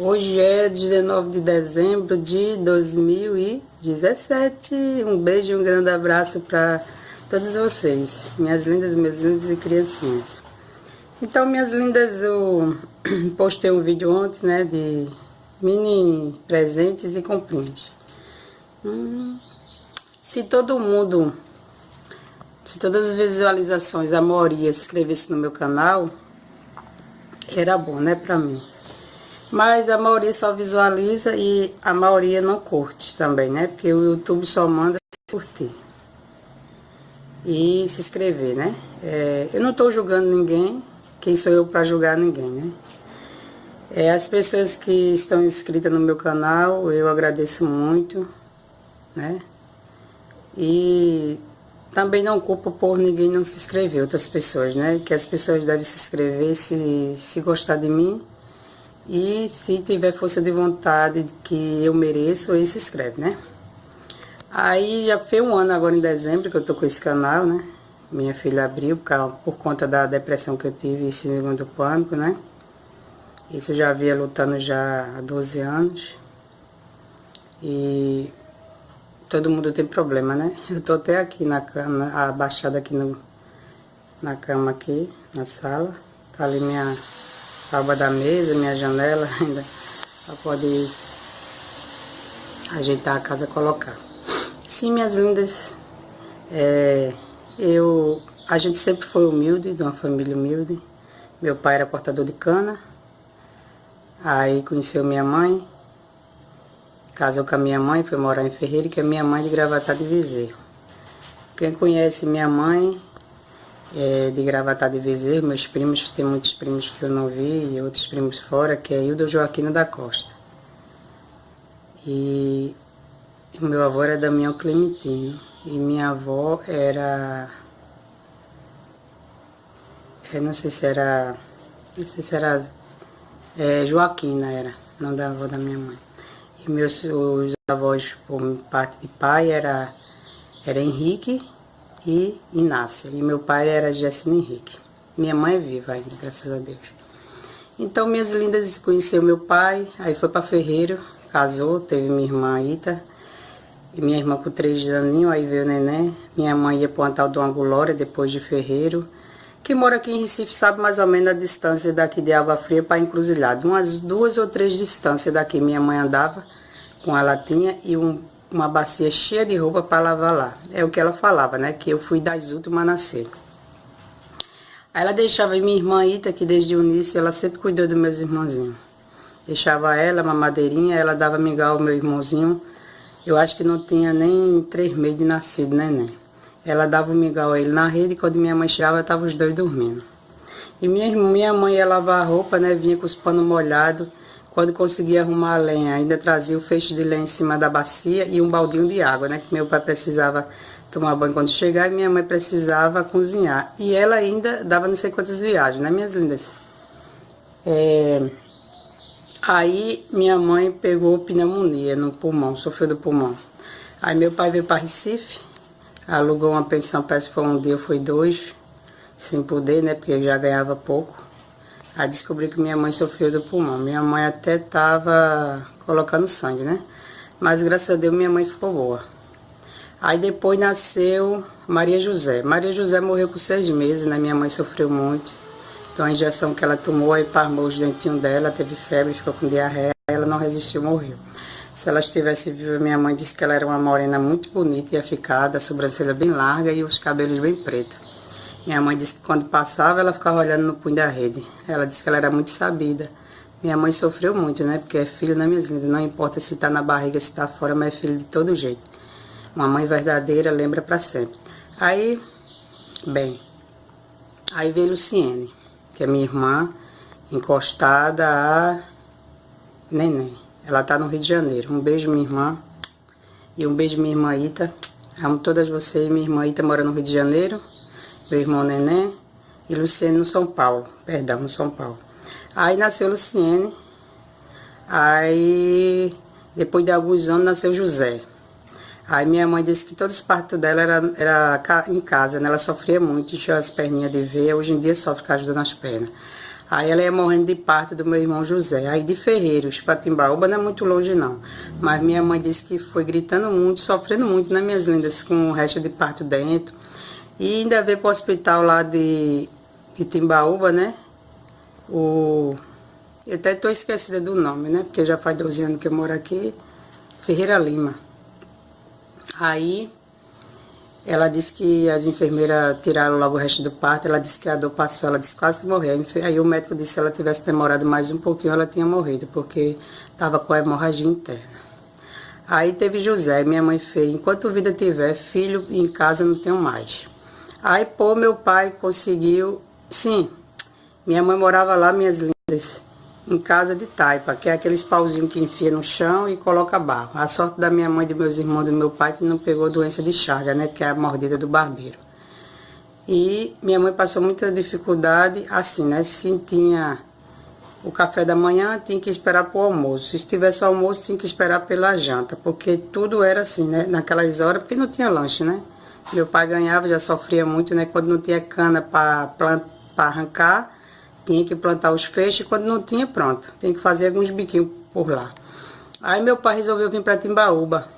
Hoje é 19 de dezembro de 2017. Um beijo e um grande abraço para todos vocês, minhas lindas, meus lindos e criancinhas. Então, minhas lindas, eu postei um vídeo ontem, né, de mini presentes e comprinhas. Se todo mundo, se todas as visualizações, a maioria se inscrevesse no meu canal, era bom, né, pra mim. Mas a maioria só visualiza e a maioria não curte também, né? Porque o YouTube só manda curtir e se inscrever, né? Eu não tô julgando ninguém, quem sou eu para julgar ninguém, né? As pessoas que estão inscritas no meu canal, eu agradeço muito, né? E também não culpo por ninguém não se inscrever, outras pessoas, né? Que as pessoas devem se inscrever se gostar de mim. E se tiver força de vontade que eu mereço, aí se inscreve, né? Aí já foi um ano agora em dezembro que eu tô com esse canal, né? Minha filha abriu por conta da depressão que eu tive, síndrome do pânico, né? Isso eu já havia lutando já há 12 anos. E todo mundo tem problema, né? Eu tô até aqui na cama, abaixada aqui na cama aqui, na sala. Tá ali minha tábua da mesa, minha janela ainda, para poder ajeitar a casa, colocar. Sim, minhas lindas, a gente sempre foi humilde, de uma família humilde. Meu pai era cortador de cana, aí conheceu minha mãe, casou com a minha mãe, foi morar em Ferreira, que é minha mãe de Gravatá de Bezerro. Quem conhece minha mãe de Gravatá de Bezerro, meus primos, tem muitos primos que eu não vi, e outros primos fora, que é Hilda Joaquina da Costa. E meu avô era Damião Clementino, e minha avó era, não sei se era Joaquina, era, não da avó da minha mãe. E os avós, por parte de pai, era Henrique e Inácia. E meu pai era Jacino Henrique. Minha mãe é viva ainda, graças a Deus. Então, minhas lindas, conheceu meu pai, aí foi para Ferreiro, casou, teve minha irmã Ita, e minha irmã com 3 aninhos, aí veio o neném. Minha mãe ia para uma tal de uma Glória, depois de Ferreiro. Quem mora aqui em Recife sabe mais ou menos a distância daqui de Água Fria para Encruzilhada. Umas 2 ou 3 distâncias daqui. Minha mãe andava com a latinha e uma bacia cheia de roupa para lavar lá. É o que ela falava, né? Que eu fui das últimas a nascer. Aí ela deixava minha irmã Ita, que desde o início ela sempre cuidou dos meus irmãozinhos. Deixava ela, mamadeirinha, ela dava mingau ao meu irmãozinho. Eu acho que não tinha nem 3 meses de nascido, né, né? Ela dava o mingau a ele na rede e quando minha mãe chegava, estavam os dois dormindo. E minha mãe ia lavar a roupa, né? Vinha com os panos molhados. Quando conseguia arrumar a lenha, ainda trazia o feixe de lenha em cima da bacia e um baldinho de água, né? Que meu pai precisava tomar banho quando chegar e minha mãe precisava cozinhar. E ela ainda dava não sei quantas viagens, né, minhas lindas? Aí minha mãe pegou pneumonia no pulmão, sofreu do pulmão. Aí meu pai veio para Recife, alugou uma pensão, parece que foi um dia ou foi 2, sem poder, né? Porque eu já ganhava pouco. Aí descobri que minha mãe sofreu do pulmão. Minha mãe até estava colocando sangue, né? Mas graças a Deus minha mãe ficou boa. Aí depois nasceu Maria José. Maria José morreu com 6 meses, né? Minha mãe sofreu muito. Então a injeção que ela tomou, aí parmou os dentinhos dela, teve febre, ficou com diarreia. Ela não resistiu, morreu. Se ela estivesse viva, minha mãe disse que ela era uma morena muito bonita, ia ficar, da sobrancelha bem larga e os cabelos bem pretos. Minha mãe disse que quando passava, ela ficava olhando no punho da rede. Ela disse que ela era muito sabida. Minha mãe sofreu muito, né? Porque é filho, né, minhas lindas? Não importa se tá na barriga, se tá fora, mas é filho de todo jeito. Uma mãe verdadeira lembra pra sempre. Aí veio Luciene, que é minha irmã, encostada a neném. Ela tá no Rio de Janeiro. Um beijo, minha irmã. E um beijo, minha irmã Ita. Amo todas vocês. Minha irmã Ita mora no Rio de Janeiro. Meu irmão Neném e Luciene no São Paulo, no São Paulo. Aí nasceu Luciene, aí depois de alguns anos nasceu José. Aí minha mãe disse que todos os partos dela era em casa, né? Ela sofria muito, tinha as perninhas de veia, hoje em dia sofre com a ajuda nas pernas. Aí ela ia morrendo de parto do meu irmão José. Aí de Ferreiros para Timbaúba não é muito longe não. Mas minha mãe disse que foi gritando muito, sofrendo muito, né, minhas lindas, com o resto de parto dentro. E ainda veio para o hospital lá de Timbaúba, né? Eu até estou esquecida do nome, né? Porque já faz 12 anos que eu moro aqui. Ferreira Lima. Aí ela disse que as enfermeiras tiraram logo o resto do parto. Ela disse que a dor passou, ela disse quase que morreu. Aí o médico disse que se ela tivesse demorado mais um pouquinho, ela tinha morrido, porque estava com a hemorragia interna. Aí teve José, minha mãe fez, enquanto vida tiver, filho em casa não tenho mais. Aí, pô, meu pai conseguiu, sim, minha mãe morava lá, minhas lindas, em casa de taipa, que é aqueles pauzinhos que enfia no chão e coloca barro. A sorte da minha mãe, dos meus irmãos, do meu pai, que não pegou doença de Chagas, né, que é a mordida do barbeiro. E minha mãe passou muita dificuldade, assim, né, se tinha o café da manhã, tinha que esperar para o almoço. Se tivesse almoço, tinha que esperar pela janta, porque tudo era assim, né, naquelas horas, porque não tinha lanche, né. Meu pai ganhava, já sofria muito, né, quando não tinha cana para arrancar, tinha que plantar os feixes, quando não tinha, pronto. Tem que fazer alguns biquinhos por lá. Aí meu pai resolveu vir para Timbaúba.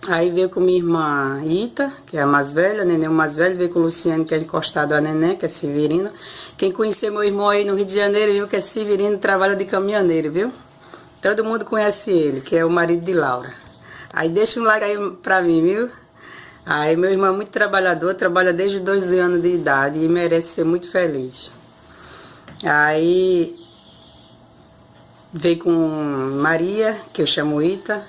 Aí veio com minha irmã Ita, que é a mais velha, Neném o mais velho, veio com o Luciano, que é encostado a Neném, que é Severino. Quem conhecer meu irmão aí no Rio de Janeiro, viu que é Severino, trabalha de caminhoneiro, viu? Todo mundo conhece ele, que é o marido de Laura. Aí deixa um like aí pra mim, viu? Aí meu irmão é muito trabalhador, trabalha desde os 12 anos de idade e merece ser muito feliz. Aí veio com Maria, que eu chamo Ita,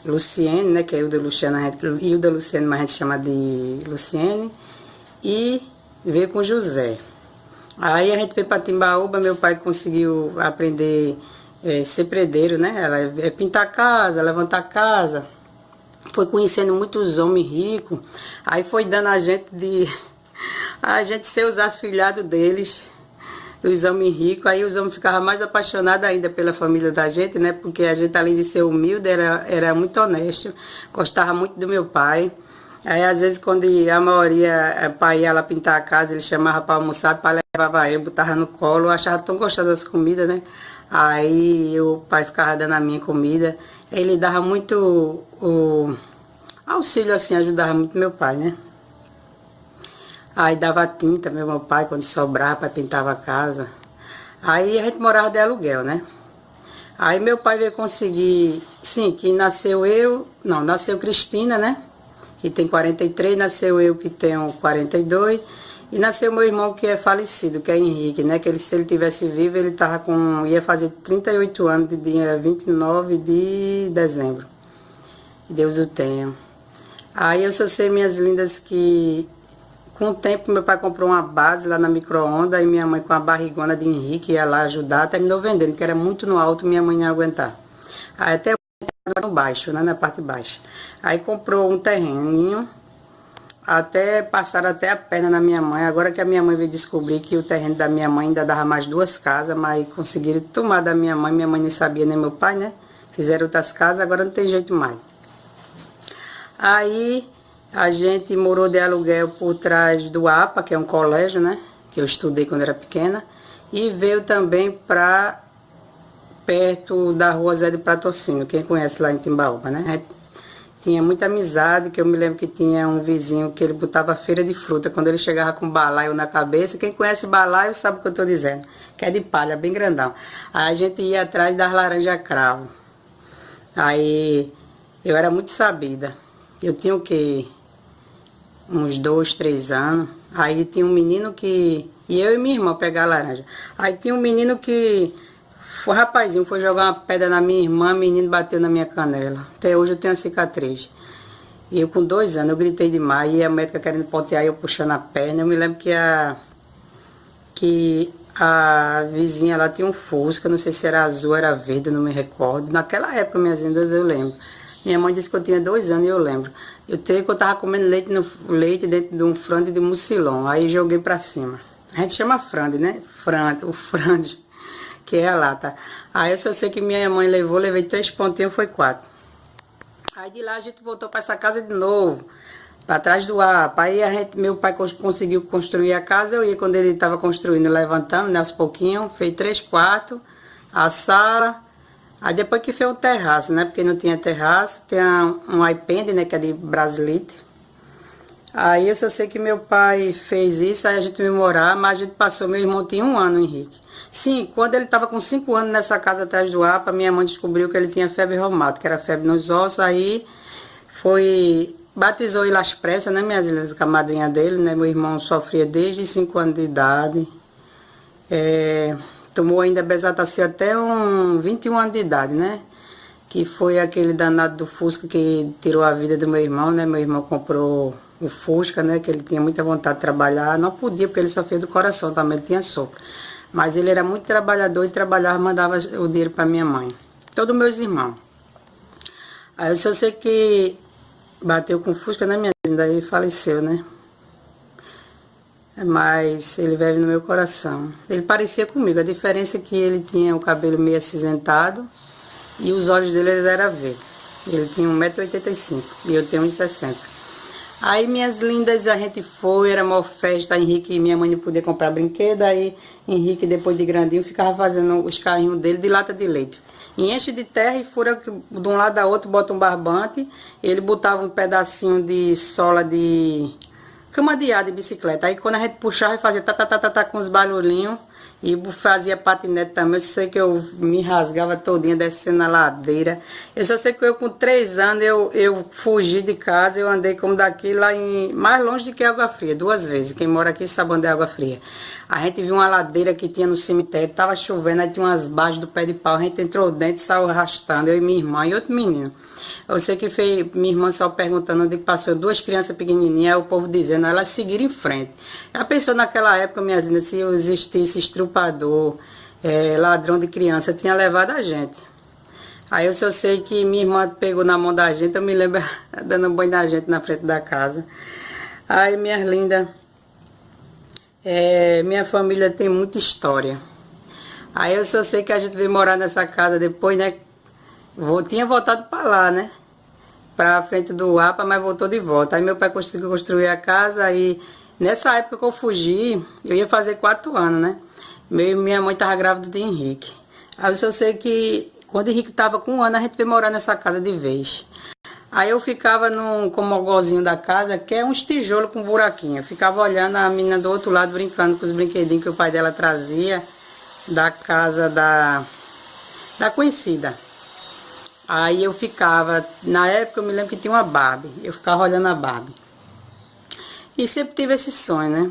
Luciene, né, que é Hilda Luciana, Hilda Luciene, mas a gente chama de Luciene, e veio com José. Aí a gente veio para Timbaúba, meu pai conseguiu aprender ser predeiro, né, ela pintar casa, levantar casa, foi conhecendo muitos homens ricos, aí foi dando a gente ser os afilhados deles, os homens ricos, aí os homens ficavam mais apaixonados ainda pela família da gente, né? Porque a gente, além de ser humilde, era muito honesto, gostava muito do meu pai. Aí, às vezes, quando a maioria, pai ia lá pintar a casa, ele chamava para almoçar, o pai levava eu, botava no colo, eu achava tão gostosa das comidas, né? Aí, o pai ficava dando a minha comida. Ele dava muito o auxílio, assim, ajudava muito meu pai, né? Aí dava tinta, meu pai, quando sobrava, para pintava a casa. Aí a gente morava de aluguel, né? Aí meu pai veio conseguir, sim, que nasceu Cristina, né? Que tem 43, nasceu eu que tenho 42. E nasceu meu irmão que é falecido, que é Henrique, né? Que ele, se ele tivesse vivo, ele ia fazer 38 anos, de dia 29 de dezembro. Deus o tenha. Aí eu só sei, minhas lindas, que com o tempo meu pai comprou uma base lá na micro-ondas e minha mãe com a barrigona de Henrique ia lá ajudar, terminou vendendo, porque era muito no alto, minha mãe não ia aguentar. Aí até no baixo, né, na parte baixa. Aí comprou um terreninho, passaram até a perna na minha mãe. Agora que a minha mãe veio descobrir que o terreno da minha mãe ainda dava mais 2 casas, mas conseguiram tomar da minha mãe nem sabia, nem meu pai, né? Fizeram outras casas, agora não tem jeito mais. Aí a gente morou de aluguel por trás do APA, que é um colégio, né? Que eu estudei quando era pequena. E veio também para perto da rua Zé de Patrocínio, quem conhece lá em Timbaúba, né? A gente tinha muita amizade, que eu me lembro que tinha um vizinho que ele botava feira de fruta, quando ele chegava com balaio na cabeça. Quem conhece balaio sabe o que eu estou dizendo, que é de palha, bem grandão. Aí a gente ia atrás das laranjas cravo. Aí eu era muito sabida. Eu tinha o quê? Uns 2, 3 anos. Aí tinha um menino que... E eu e minha irmã pegar a laranja. Aí tinha um menino que... O rapazinho foi jogar uma pedra na minha irmã, o menino bateu na minha canela. Até hoje eu tenho a cicatriz. E eu com 2 anos, eu gritei demais. E a médica querendo pontear, eu puxando a perna. Eu me lembro que a vizinha lá tinha um Fusca, não sei se era azul, era verde, eu não me recordo. Naquela época, minhas lindas, eu lembro. Minha mãe disse que eu tinha 2 anos e eu lembro. Eu tava comendo leite dentro de um frande de mucilão. Aí joguei pra cima. A gente chama frande, né? O frande, que é a lata. Aí eu só sei que minha mãe levei 3 pontinhos, foi 4. Aí de lá a gente voltou pra essa casa de novo. para trás do APA. Aí meu pai conseguiu construir a casa, eu ia quando ele estava construindo, levantando, né, aos pouquinhos, fez 3 quartos, a sala. Aí depois que fez o terraço, né, porque não tinha terraço, tem um iPad, né, que é de brasilite. Aí eu só sei que meu pai fez isso, aí a gente veio morar, mas a gente passou, meu irmão tinha 1 ano, Henrique. Sim, quando ele estava com 5 anos nessa casa atrás do APA, minha mãe descobriu que ele tinha febre reumática, era febre nos ossos, aí batizou ele às pressas, né, minhas filhas, com a madrinha dele, né, meu irmão sofria desde 5 anos de idade, tomou ainda Besatacil até 21 anos de idade, né, que foi aquele danado do Fusca que tirou a vida do meu irmão, né, meu irmão comprou o Fusca, né, que ele tinha muita vontade de trabalhar, não podia porque ele sofria do coração também, ele tinha sopro. Mas ele era muito trabalhador e trabalhava, mandava o dinheiro para minha mãe. Todos meus irmãos. Aí eu só sei que bateu com o Fusca, né, minha filha, daí faleceu, né. Mas ele vive no meu coração. Ele parecia comigo, a diferença é que ele tinha o cabelo meio acinzentado e os olhos dele eram verdes. Ele tinha 1,85 m e eu tenho 1,60 m. Aí, minhas lindas, a gente foi, era uma festa, Henrique e minha mãe não podia comprar brinquedo, aí Henrique, depois de grandinho, ficava fazendo os carrinhos dele de lata de leite. E enche de terra e fura de um lado a outro, bota um barbante, ele botava um pedacinho de sola de cama de ar de bicicleta. Aí quando a gente puxava, fazia tá com os barulhinhos. E fazia patinete também. Eu sei que eu me rasgava todinha descendo a ladeira. Eu só sei que eu com 3 anos eu fugi de casa. Eu andei como daqui lá mais longe do que Água Fria, 2 vezes. Quem mora aqui sabe onde é Água Fria. A gente viu uma ladeira que tinha no cemitério. Tava chovendo, aí tinha umas barras do pé de pau. A gente entrou dentro e saiu arrastando. Eu e minha irmã e outro menino. Eu sei que minha irmã saiu perguntando onde passou 2 crianças pequenininhas, o povo dizendo, elas seguiram em frente. Já pensou naquela época, minhas lindas, se existisse estrupador, ladrão de criança, tinha levado a gente. Aí eu só sei que minha irmã pegou na mão da gente, eu me lembro dando banho da gente na frente da casa. Aí, minhas lindas, minha família tem muita história. Aí eu só sei que a gente veio morar nessa casa depois, né? Tinha voltado para lá, né? Para frente do APA, mas voltou de volta. Aí meu pai conseguiu construir a casa. Aí nessa época que eu fugi, eu ia fazer 4 anos, né? Minha mãe estava grávida de Henrique. Aí eu só sei que quando Henrique estava com 1 ano, a gente veio morar nessa casa de vez. Aí eu ficava no comogozinho da casa, que é uns tijolos com buraquinho. Eu ficava olhando a menina do outro lado, brincando com os brinquedinhos que o pai dela trazia da casa da conhecida. Aí eu ficava, na época eu me lembro que tinha uma Barbie, eu ficava olhando a Barbie. E sempre tive esse sonho, né?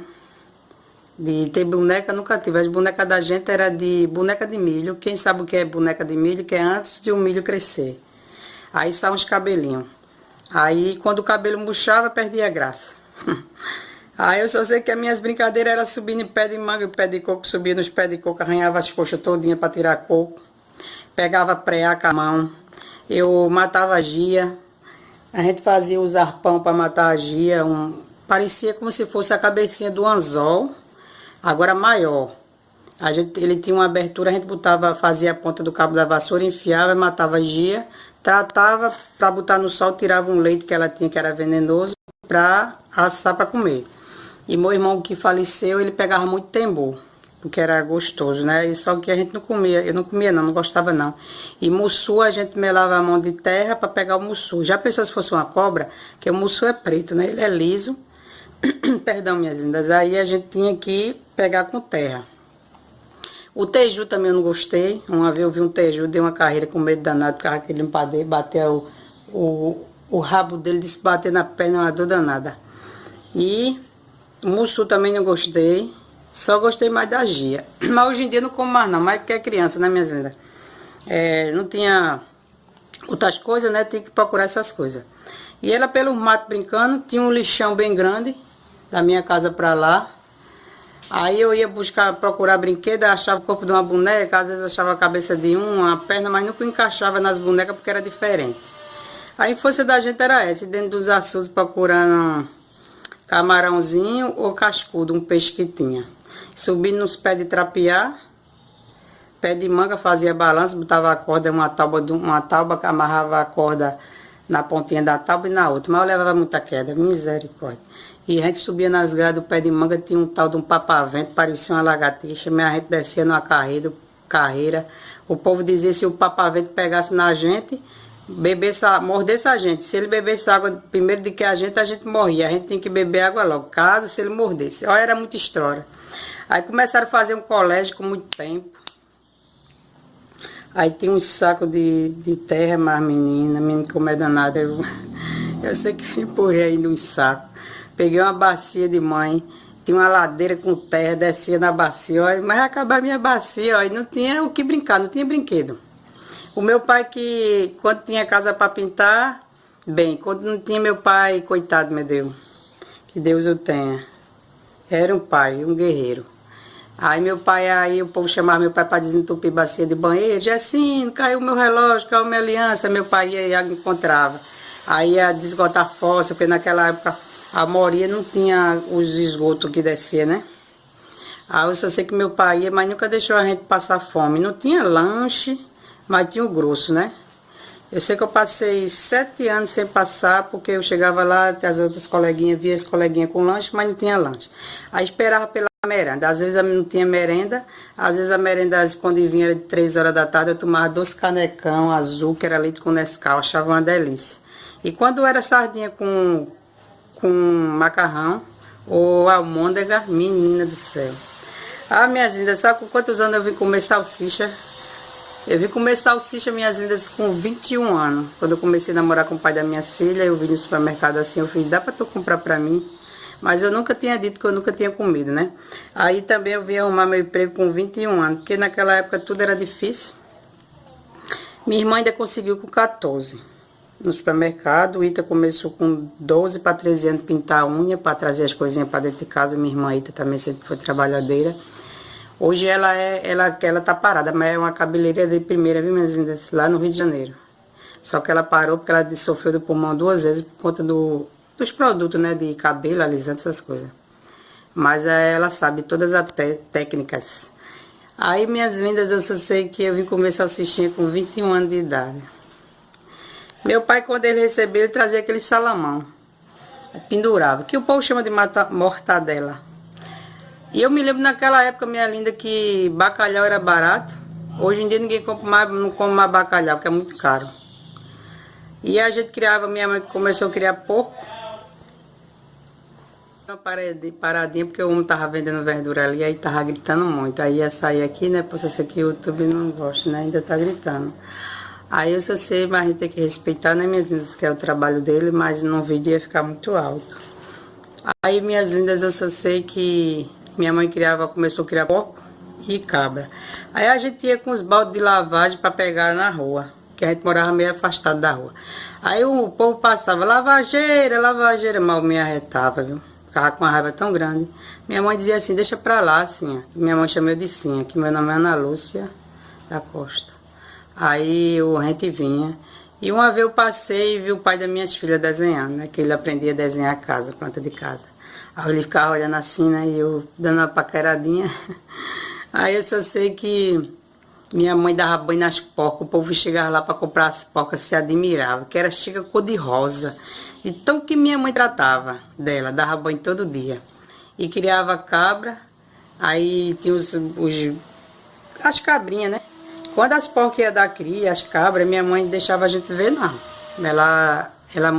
De ter boneca, nunca tive. As bonecas da gente era de boneca de milho. Quem sabe o que é boneca de milho? Que é antes de o milho crescer. Aí saem uns cabelinhos. Aí quando o cabelo murchava, perdia a graça. Aí eu só sei que as minhas brincadeiras eram subir em pé de manga, pé de coco, subia nos pés de coco, arranhava as coxas todinhas para tirar coco. Pegava preá com a mão. Eu matava a gia, a gente fazia os arpão para matar a gia, parecia como se fosse a cabecinha do anzol, agora maior. Ele tinha uma abertura, a gente fazia a ponta do cabo da vassoura, enfiava, matava a gia, tratava para botar no sol, tirava um leite que ela tinha que era venenoso, para assar para comer. E meu irmão que faleceu, ele pegava muito tembu, porque era gostoso, né? Só que a gente não comia, eu não comia não gostava não. E mussu, a gente melava a mão de terra para pegar o mussu. Já pensou se fosse uma cobra? Que o mussu é preto, né? Ele é liso. Perdão, minhas lindas. Aí a gente tinha que pegar com terra. O teju também eu não gostei. Uma vez eu vi um teju, dei uma carreira com medo danado, porque aquele empadê bater o rabo dele, de se bater na perna, uma dor danada. E o mussu também não gostei. Só gostei mais da gia. Mas hoje em dia não como mais não, mas porque é criança, né, minhas lindas? Não tinha outras coisas, né? Tinha que procurar essas coisas. E ela pelo mato brincando, tinha um lixão bem grande, da minha casa pra lá. Aí eu ia procurar brinquedo, achava o corpo de uma boneca, às vezes achava a cabeça de uma perna, mas nunca encaixava nas bonecas porque era diferente. A infância da gente era essa, dentro dos açudes procurando camarãozinho ou cascudo, um peixe que tinha. Subindo nos pés de trapear, pé de manga, fazia balanço, botava a corda, uma tauba que amarrava a corda na pontinha da tábua e na outra, mas eu levava muita queda, misericórdia. E a gente subia nas grades do pé de manga, tinha um tal de um papavento, parecia uma lagartixa, mas a gente descia numa carreira. O povo dizia se o papavento pegasse na gente, mordesse a gente. Se ele bebesse água primeiro do que a gente morria. A gente tinha que beber água logo, caso se ele mordesse. Olha, era muita história. Aí começaram a fazer um colégio com muito tempo. Aí tinha um saco de terra, mas menina como é danada. Eu sei que eu empurrei ainda um saco. Peguei uma bacia de mãe, tinha uma ladeira com terra, descia na bacia, ó, mas ia acabar a minha bacia, ó, e não tinha o que brincar, não tinha brinquedo. O meu pai que, quando tinha casa para pintar, bem, quando não tinha meu pai, coitado, meu Deus, que Deus o tenha, era um pai, um guerreiro. Aí o povo chamava meu pai para desentupir bacia de banheiro, Jessino, caiu meu relógio, caiu minha aliança, meu pai ia encontrava. Aí ia desgotar a fossa, porque naquela época a Moria não tinha os esgotos que descia, né? Aí eu só sei que meu pai ia, mas nunca deixou a gente passar fome. Não tinha lanche, mas tinha o grosso, né? Eu sei que eu passei 7 anos sem passar, porque eu chegava lá, as outras coleguinhas, via as coleguinhas com lanche, mas não tinha lanche. Aí esperava pela merenda. Às vezes não tinha merenda, às vezes a merenda, quando vinha era de 3 horas da tarde, eu tomava 2 canecão azul, que era leite com Nescau, achava uma delícia. E quando era sardinha com macarrão ou almôndega, menina do céu. Ah, minhas lindas, sabe com quantos anos eu vim comer salsicha? Eu vim comer salsicha, minhas lindas, com 21 anos. Quando eu comecei a namorar com o pai das minhas filhas, eu vim no supermercado assim, eu falei, dá pra tu comprar pra mim? Mas eu nunca tinha dito que eu nunca tinha comido, né? Aí também eu vim arrumar meu emprego com 21 anos, porque naquela época tudo era difícil. Minha irmã ainda conseguiu com 14. No supermercado, o Ita começou com 12 para 13 anos pintar a unha, para trazer as coisinhas para dentro de casa. Minha irmã Ita também sempre foi trabalhadeira. Hoje ela tá parada, mas é uma cabeleireira de primeira, viu, minhas lindas? Lá no Rio de Janeiro. Só que ela parou porque ela sofreu do pulmão 2 vezes por conta dos produtos, né, de cabelo, alisante, essas coisas. Mas ela sabe todas as técnicas. Aí, minhas lindas, eu só sei que eu vim comer salsichinha com 21 anos de idade. Meu pai, quando ele recebeu, ele trazia aquele salamão. Pendurava, que o povo chama de mortadela. E eu me lembro naquela época, minha linda, que bacalhau era barato. Hoje em dia ninguém não come mais bacalhau, que é muito caro. E a gente criava, minha mãe começou a criar porco. Uma paradinha, porque o homem tava vendendo verdura ali, aí tava gritando muito. Aí ia sair aqui, né, possa ser que o YouTube não goste, né, ainda tá gritando. Aí eu só sei, mas a gente tem que respeitar, né, minhas lindas, que é o trabalho dele, mas no vídeo ia ficar muito alto. Aí, minhas lindas, eu só sei que minha mãe começou a criar porco e cabra. Aí a gente ia com os baldes de lavagem para pegar na rua, que a gente morava meio afastado da rua. Aí o povo passava, lavageira, mal me arretava, viu? Ficava com uma raiva tão grande. Minha mãe dizia assim, deixa pra lá, assim. Minha mãe chamou de Sinha, que meu nome é Ana Lúcia da Costa. Aí a gente vinha. E uma vez eu passei e vi o pai das minhas filhas desenhando, né? Que ele aprendia a desenhar a casa, planta de casa. Aí ele ficava olhando assim, né? E eu dando uma paqueradinha. Aí eu só sei que minha mãe dava banho nas porcas. O povo chegava lá para comprar as porcas, se admirava. Que era chega cor de rosa. Então que minha mãe tratava dela, dava banho todo dia. E criava cabra. Aí tinha as cabrinhas, né? Quando as porcas iam dar cria, as cabras, minha mãe deixava a gente ver, não. Ela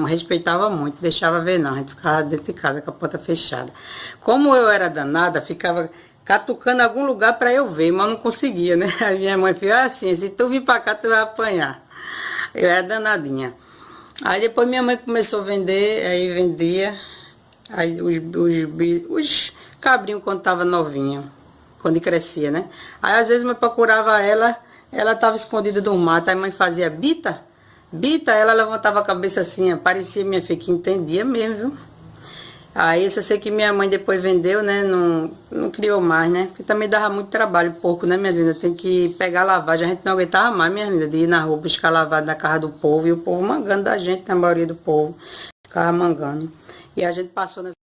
respeitava muito, deixava ver, não. A gente ficava dentro de casa com a porta fechada. Como eu era danada, ficava catucando algum lugar para eu ver, mas não conseguia, né? Aí minha mãe falou assim, se tu vir para cá, tu vai apanhar. Eu era danadinha. Aí depois minha mãe começou a vender, aí vendia. Aí os cabrinhos quando tava novinho, quando crescia, né? Aí às vezes eu procurava ela estava escondida do mato, aí a mãe fazia bita, ela levantava a cabeça assim, parecia minha filha que entendia mesmo, viu? Aí eu sei que minha mãe depois vendeu, né? Não criou mais, né? Porque também dava muito trabalho, pouco, né, minha linda? Tem que pegar lavagem, a gente não aguentava mais, minha linda, de ir na rua buscar lavagem na casa do povo, e o povo mangando da gente, na maioria do povo, ficava mangando. E a gente passou nessa